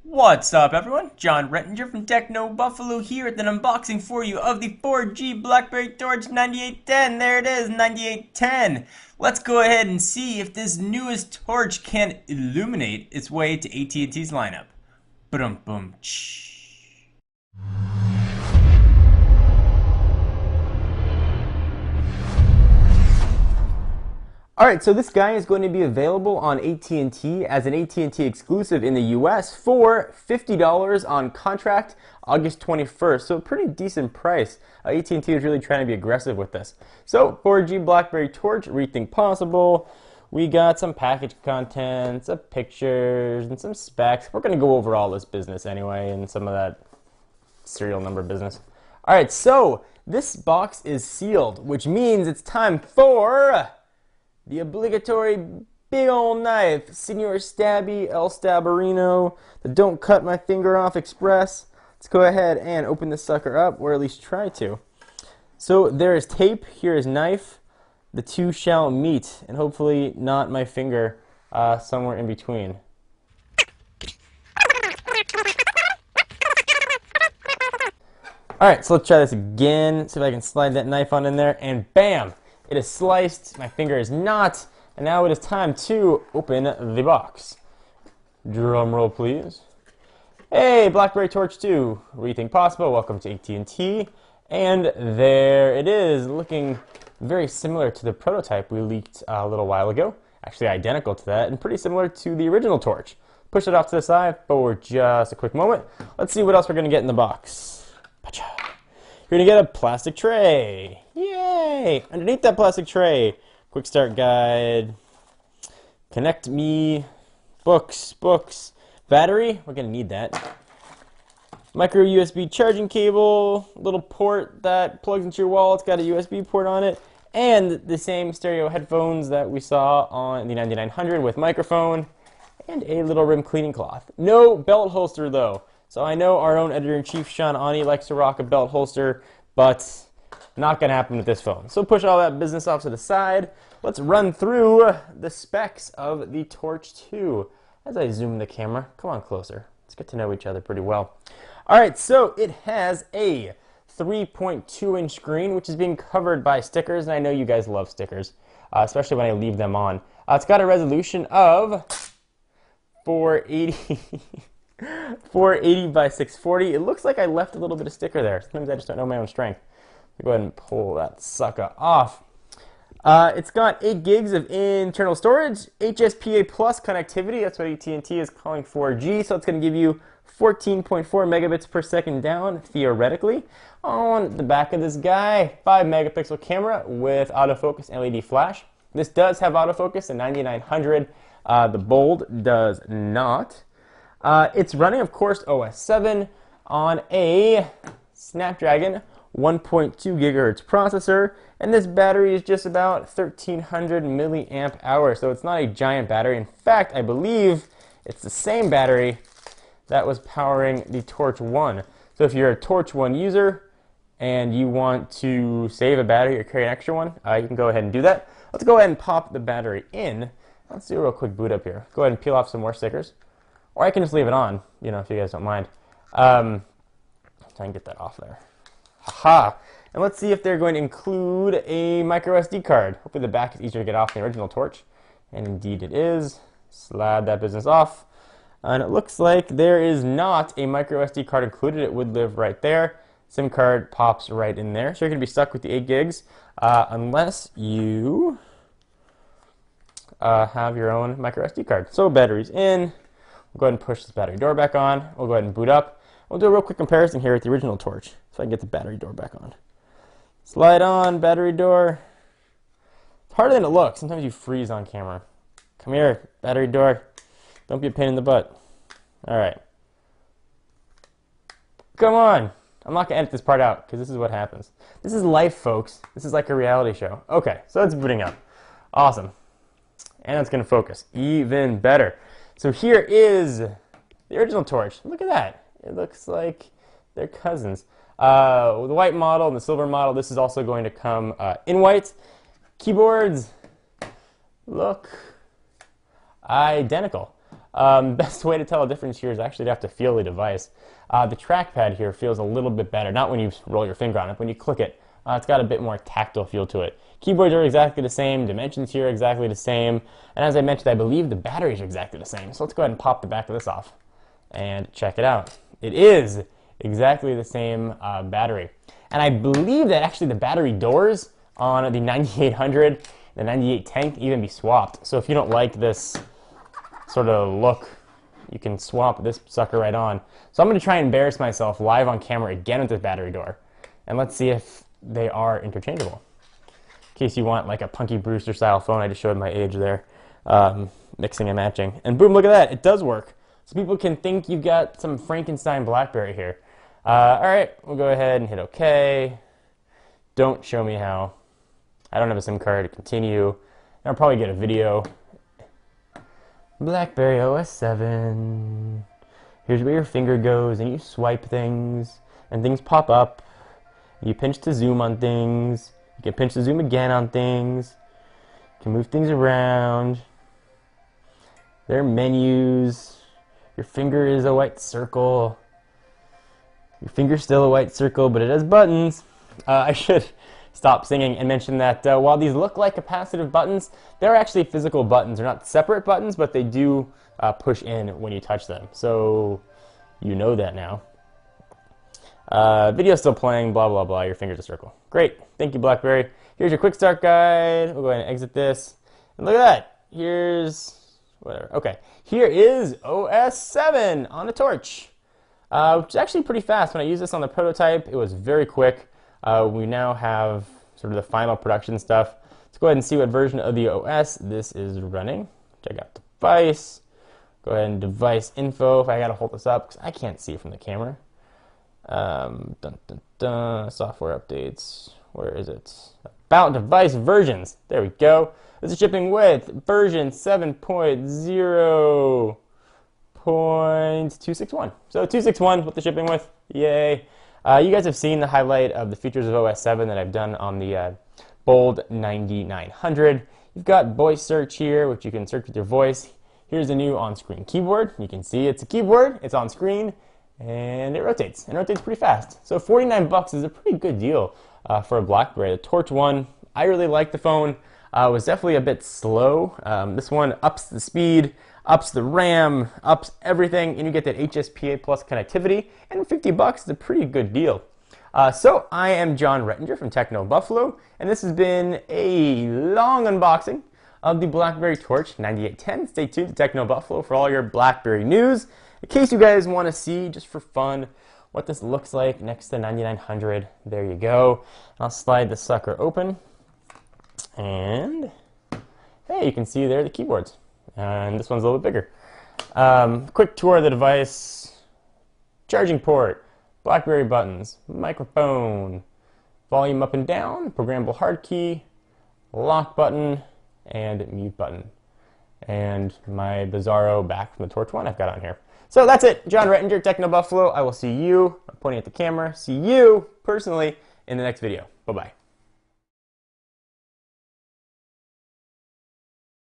What's up, everyone? John Rettinger from Techno Buffalo here with an unboxing for you of the 4G Blackberry Torch 9810. There it is, 9810. Let's go ahead and see if this newest torch can illuminate its way to AT&T's lineup. Boom, boom, Alright, so this guy is going to be available on AT&T as an AT&T exclusive in the US for $50 on contract August 21st. So a pretty decent price. AT&T is really trying to be aggressive with this. So 4G Blackberry Torch, Rethink Possible. We got some package contents, some pictures, and some specs. We're going to go over all this business anyway and some of that serial number business. Alright, so this box is sealed, which means it's time for the obligatory big old knife, Senor Stabby El Stabberino, the Don't Cut My Finger Off Express. Let's go ahead and open this sucker up, or at least try to. So there is tape, here is knife, the two shall meet, and hopefully not my finger somewhere in between. Alright, so let's try this again, see if I can slide that knife on in there, and bam! It is sliced, my finger is not, and now it is time to open the box. Drum roll, please. Hey, Blackberry Torch 2, Rethink Possible, welcome to AT&T. And there it is, looking very similar to the prototype we leaked a little while ago. Actually identical to that, and pretty similar to the original torch. Push it off to the side for just a quick moment. Let's see what else we're going to get in the box. Pacha. You're going to get a plastic tray. Yay! Underneath that plastic tray, quick start guide, connect me, books, battery, we're going to need that. Micro USB charging cable, little port that plugs into your wall, it's got a USB port on it, and the same stereo headphones that we saw on the 9900 with microphone, and a little rim cleaning cloth. No belt holster though. So I know our own editor-in-chief, Sean Ani, likes to rock a belt holster, but not going to happen with this phone. So push all that business off to the side. Let's run through the specs of the Torch 2. As I zoom the camera, come on closer. Let's get to know each other pretty well. Alright, so it has a 3.2-inch screen, which is being covered by stickers, and I know you guys love stickers, especially when I leave them on. It's got a resolution of 480... 480 by 640. It looks like I left a little bit of sticker there. Sometimes I just don't know my own strength. Go ahead and pull that sucker off. It's got 8 gigs of internal storage, HSPA plus connectivity. That's what AT&T is calling 4G. So it's going to give you 14.4 megabits per second down, theoretically. On the back of this guy, 5 megapixel camera with autofocus LED flash. This does have autofocus, the 9900. The Bold does not. It's running, of course, OS 7 on a Snapdragon 1.2 gigahertz processor, and this battery is just about 1300 milliamp hours, so it's not a giant battery. In fact, I believe it's the same battery that was powering the Torch 1. So if you're a Torch 1 user and you want to save a battery or carry an extra one, you can go ahead and do that. Let's go ahead and pop the battery in. Let's do a real quick boot up here. Go ahead and peel off some more stickers. Or I can just leave it on, you know, if you guys don't mind. Try and get that off there. Haha! And let's see if they're going to include a micro SD card. Hopefully the back is easier to get off than the original Torch. And indeed it is. Slide that business off. And it looks like there is not a micro SD card included. It would live right there. SIM card pops right in there. So you're going to be stuck with the 8 gigs unless you have your own micro SD card. So battery's in. We'll go ahead and push this battery door back on. We'll go ahead and boot up. We'll do a real quick comparison here with the original Torch, so I can get the battery door back on. Slide on, battery door. It's harder than it looks. Sometimes you freeze on camera. Come here, battery door. Don't be a pain in the butt. All right. Come on. I'm not going to edit this part out, because this is what happens. This is life, folks. This is like a reality show. Okay, so it's booting up. Awesome. And it's going to focus. Even better. So here is the original Torch. Look at that. It looks like they're cousins. The white model and the silver model, this is also going to come in white. Keyboards look identical. Best way to tell a difference here is actually to have to feel the device. The trackpad here feels a little bit better, not when you roll your finger on it, when you click it. It's got a bit more tactile feel to it. Keyboards are exactly the same, dimensions here are exactly the same, and as I mentioned, I believe the batteries are exactly the same. So let's go ahead and pop the back of this off and check it out. It is exactly the same battery. And I believe that actually the battery doors on the 9800, the 9810 can even be swapped. So if you don't like this sort of look, you can swap this sucker right on. So I'm going to try and embarrass myself live on camera again with this battery door. And let's see if they are interchangeable. In case you want like a Punky Brewster style phone, I just showed my age there. Mixing and matching. And boom, look at that, it does work. So people can think you've got some Frankenstein Blackberry here. All right, we'll go ahead and hit OK. Don't show me how. I don't have a SIM card to continue. I'll probably get a video. Blackberry OS 7. Here's where your finger goes and you swipe things and things pop up. You pinch to zoom on things. You can pinch to zoom again on things. You can move things around. There are menus. Your finger is a white circle. Your finger's still a white circle, but it has buttons. I should stop singing and mention that while these look like capacitive buttons, they're actually physical buttons. They're not separate buttons, but they do push in when you touch them. So you know that now. Video's still playing, blah, blah, blah. Your finger's a circle. Great. Thank you, Blackberry. Here's your quick start guide. We'll go ahead and exit this. And look at that. Here's whatever. Okay. Here is OS 7 on a torch, which is actually pretty fast. When I used this on the prototype, it was very quick. We now have sort of the final production stuff. Let's go ahead and see what version of the OS this is running. Check out device. Go ahead and device info. If I gotta hold this up because I can't see from the camera. Dun, dun, dun. Software updates. Where is it? About device versions. There we go. This is shipping with version 7.0.261. So 261 what the shipping with. Yay. You guys have seen the highlight of the features of OS 7 that I've done on the Bold 9900. You've got voice search here, which you can search with your voice. Here's the new on-screen keyboard. You can see it's a keyboard, it's on screen, and it rotates pretty fast. So 49 bucks is a pretty good deal for a Blackberry. The Torch one, I really like the phone. It was definitely a bit slow. This one ups the speed, ups the RAM, ups everything, and you get that HSPA plus connectivity, and 50 bucks is a pretty good deal. So I am John Rettinger from Techno Buffalo, and this has been a long unboxing of the Blackberry Torch 9810. Stay tuned to Techno Buffalo for all your Blackberry news. In case you guys want to see, just for fun, what this looks like next to 9900, there you go. I'll slide the sucker open, and hey, you can see there the keyboards. And this one's a little bit bigger. Quick tour of the device. Charging port, Blackberry buttons, microphone, volume up and down, programmable hard key, lock button, and mute button. And my Bizarro back from the Torch 1 I've got on here. So that's it. John Rettinger, Techno Buffalo. I will see you, I'm pointing at the camera, see you personally in the next video. Bye-bye.